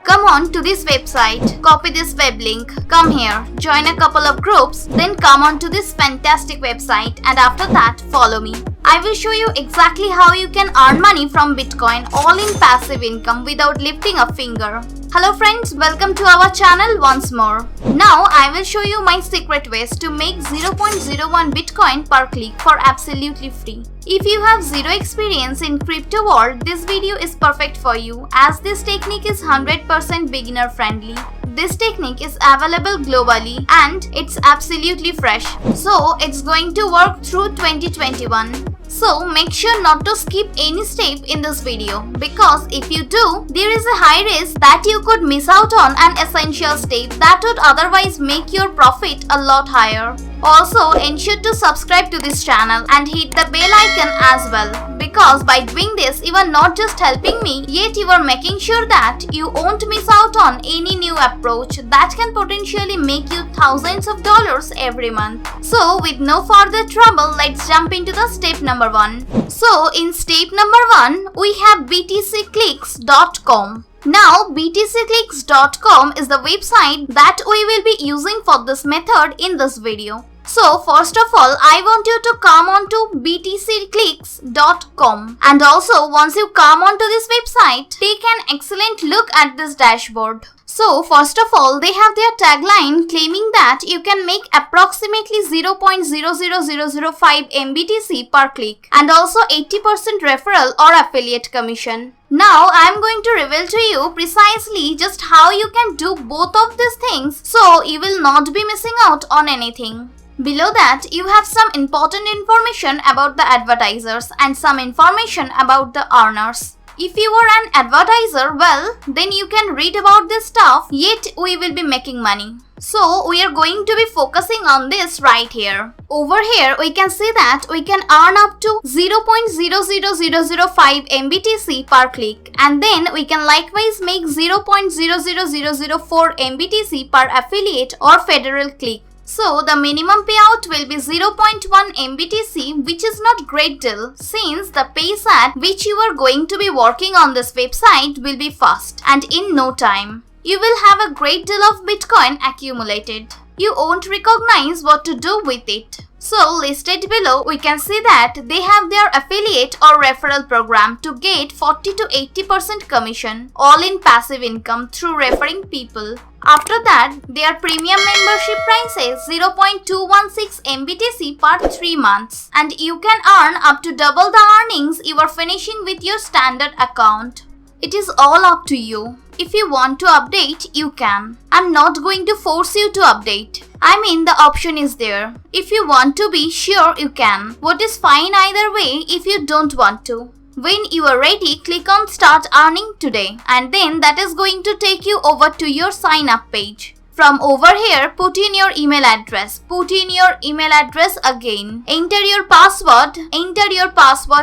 Come on to this website, copy this web link, come here, join a couple of groups, then come on to this fantastic website and after that follow me. I will show you exactly how you can earn money from Bitcoin all in passive income without lifting a finger. Hello friends, welcome to our channel once more. Now I will show you my secret ways to make 0.01 Bitcoin per click for absolutely free. If you have zero experience in crypto world, this video is perfect for you as this technique is 100% beginner friendly. This technique is available globally and it's absolutely fresh. So it's going to work through 2021. So make sure not to skip any step in this video because if you do, there is a high risk that you could miss out on an essential step that would otherwise make your profit a lot higher. Also, ensure to subscribe to this channel and hit the bell icon as well because by doing this, you are not just helping me, yet you are making sure that you won't miss out on any new approach that can potentially make you thousands of dollars every month. So, with no further trouble, let's jump into the step number 1. So, in step number 1, we have btcclicks.com. Now, btcclicks.com is the website that we will be using for this method in this video. So, first of all, I want you to come on to btcclicks.com and also once you come onto this website, take an excellent look at this dashboard. So, first of all, they have their tagline claiming that you can make approximately 0.00005 MBTC per click and also 80% referral or affiliate commission. Now, I am going to reveal to you precisely just how you can do both of these things so you will not be missing out on anything. Below that, you have some important information about the advertisers and some information about the earners. If you are an advertiser, well, then you can read about this stuff, yet we will be making money. So, we are going to be focusing on this right here. Over here, we can see that we can earn up to 0.00005 MBTC per click and then we can likewise make 0.00004 MBTC per affiliate or federal click. So, the minimum payout will be 0.1 MBTC, which is not great deal since the pace at which you are going to be working on this website will be fast and in no time. You will have a great deal of Bitcoin accumulated. You won't recognize what to do with it. So, listed below, we can see that they have their affiliate or referral program to get 40 to 80% commission, all in passive income through referring people. After that, their premium membership price is 0.216 MBTC per 3 months and you can earn up to double the earnings you are finishing with your standard account. It is all up to you. If you want to update, you can. I'm not going to force you to update. I mean, the option is there. If you want to be sure, you can. What is fine either way if you don't want to. When you are ready, click on Start Earning Today and then that is going to take you over to your sign up page. From over here, put in your email address. Put in your email address again. Enter your password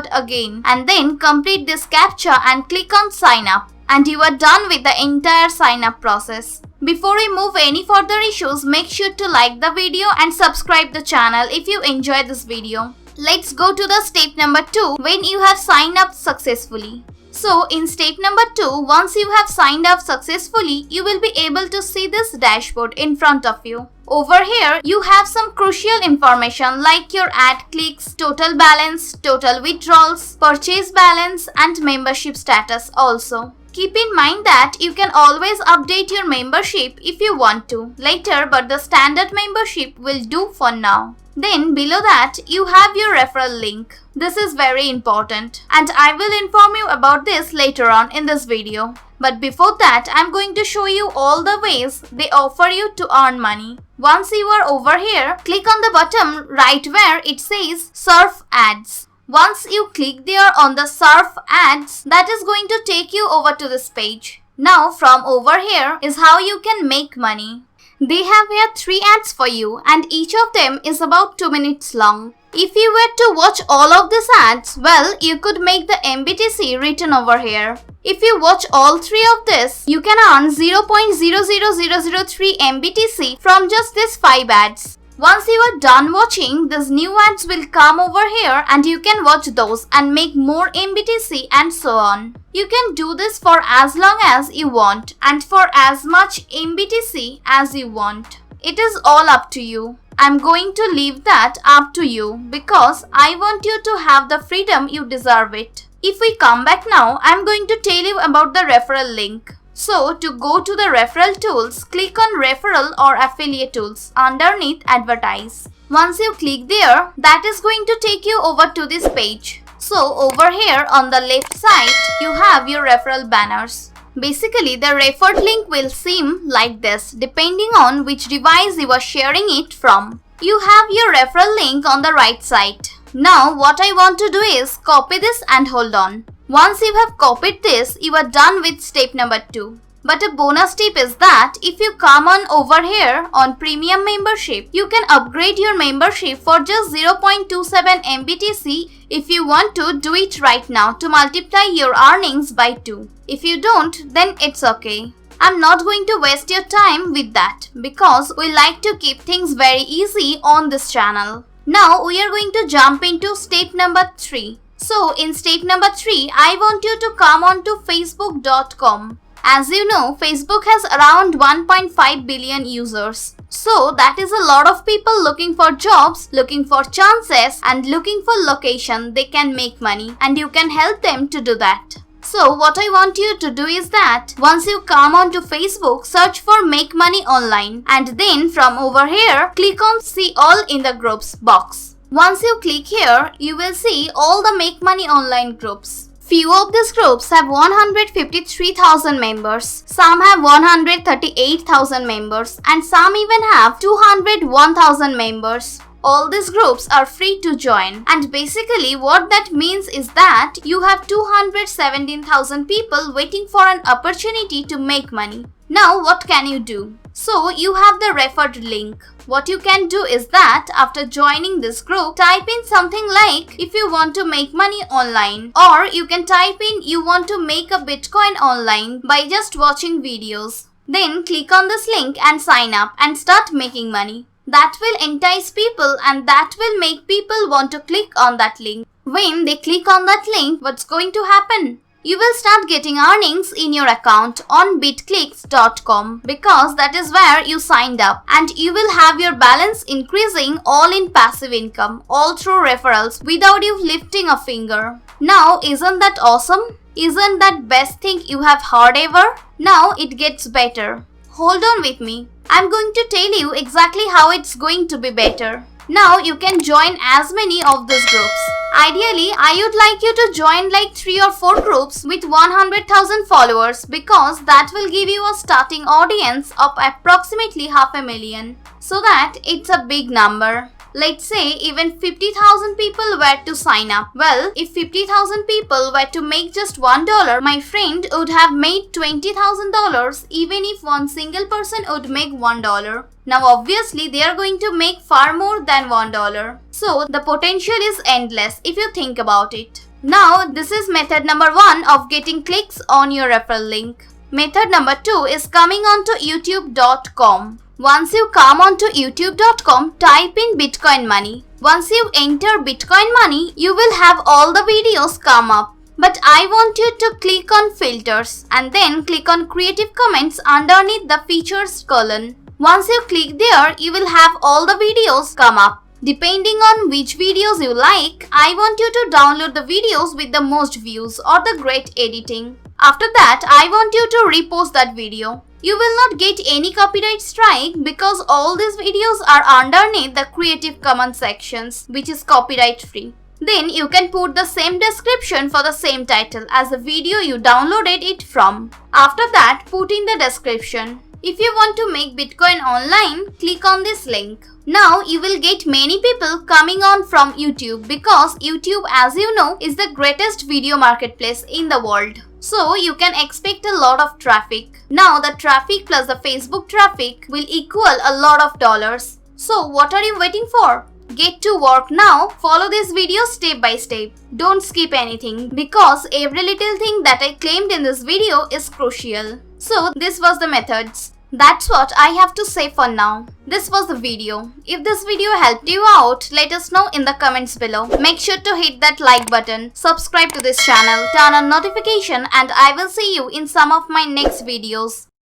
again and then complete this CAPTCHA and click on sign up. And you are done with the entire sign up process. Before we move any further issues, make sure to like the video and subscribe the channel if you enjoyed this video. Let's go to the step number 2 when you have signed up successfully. So in step number 2, once you have signed up successfully, you will be able to see this dashboard in front of you. Over here, you have some crucial information like your ad clicks, total balance, total withdrawals, purchase balance and membership status also. Keep in mind that you can always update your membership if you want to later, but the standard membership will do for now. Then below that, you have your referral link. This is very important and I will inform you about this later on in this video. But before that, I'm going to show you all the ways they offer you to earn money. Once you are over here, click on the button right where it says Surf Ads. Once you click there on the Surf Ads, that is going to take you over to this page. Now from over here is how you can make money. They have here 3 ads for you and each of them is about 2 minutes long. If you were to watch all of these ads, well, you could make the MBTC written over here. If you watch all 3 of this, you can earn 0.00003 MBTC from just these 5 ads. Once you are done watching, these new ads will come over here and you can watch those and make more MBTC and so on. You can do this for as long as you want and for as much MBTC as you want. It is all up to you. I'm going to leave that up to you because I want you to have the freedom you deserve it. If we come back now, I'm going to tell you about the referral link. So to go to the referral tools, click on referral or affiliate tools underneath advertise. Once you click there, that is going to take you over to this page. So over here on the left side, you have your referral banners. Basically, the referred link will seem like this depending on which device you are sharing it from. You have your referral link on the right side. Now what I want to do is copy this and hold on. Once you have copied this, you are done with step number 2. But a bonus tip is that if you come on over here on premium membership, you can upgrade your membership for just 0.27 MBTC if you want to do it right now to multiply your earnings by 2. If you don't, then it's okay. I'm not going to waste your time with that because we like to keep things very easy on this channel. Now we are going to jump into step number 3. So in step number 3, I want you to come on to facebook.com. As you know, Facebook has around 1.5 billion users. So that is a lot of people looking for jobs, looking for chances and looking for location they can make money, and you can help them to do that. So what I want you to do is that once you come on to Facebook, search for Make Money Online and then from over here, click on See All in the Groups box. Once you click here, you will see all the Make Money Online groups. Few of these groups have 153,000 members, some have 138,000 members and some even have 201,000 members. All these groups are free to join and basically what that means is that you have 217,000 people waiting for an opportunity to make money. Now what can you do? So you have the referred link. What you can do is that after joining this group, type in something like if you want to make money online, or you can type in you want to make a Bitcoin online by just watching videos. Then click on this link and sign up and start making money. That will entice people and that will make people want to click on that link. When they click on that link, what's going to happen? You will start getting earnings in your account on bitclicks.com because that is where you signed up, and you will have your balance increasing all in passive income, all through referrals without you lifting a finger. Now, isn't that awesome? Isn't that best thing you have heard ever? Now it gets better. Hold on with me. I'm going to tell you exactly how it's going to be better. Now you can join as many of these groups. Ideally, I would like you to join like 3 or 4 groups with 100,000 followers because that will give you a starting audience of approximately 500,000. So that it's a big number. Let's say even 50,000 people were to sign up. Well, if 50,000 people were to make just $1, my friend would have made $20,000 even if one single person would make $1. Now obviously they are going to make far more than $1. So the potential is endless if you think about it. Now this is method number 1 of getting clicks on your referral link. Method number 2 is coming onto youtube.com. Once you come onto youtube.com, type in Bitcoin Money. Once you enter Bitcoin Money, you will have all the videos come up. But I want you to click on filters and then click on creative comments underneath the features column. Once you click there, you will have all the videos come up. Depending on which videos you like, I want you to download the videos with the most views or the great editing. After that, I want you to repost that video. You will not get any copyright strike because all these videos are underneath the Creative Commons sections, which is copyright free. Then you can put the same description for the same title as the video you downloaded it from. After that, put in the description. If you want to make Bitcoin online, click on this link. Now you will get many people coming on from YouTube because YouTube, as you know, is the greatest video marketplace in the world. So you can expect a lot of traffic. Now the traffic plus the Facebook traffic will equal a lot of dollars. So what are you waiting for? Get to work now. Follow this video step by step. Don't skip anything because every little thing that I claimed in this video is crucial. So this was the methods. That's what I have to say for now. This was the video. If this video helped you out, let us know in the comments below. Make sure to hit that like button, subscribe to this channel, turn on notification, and I will see you in some of my next videos.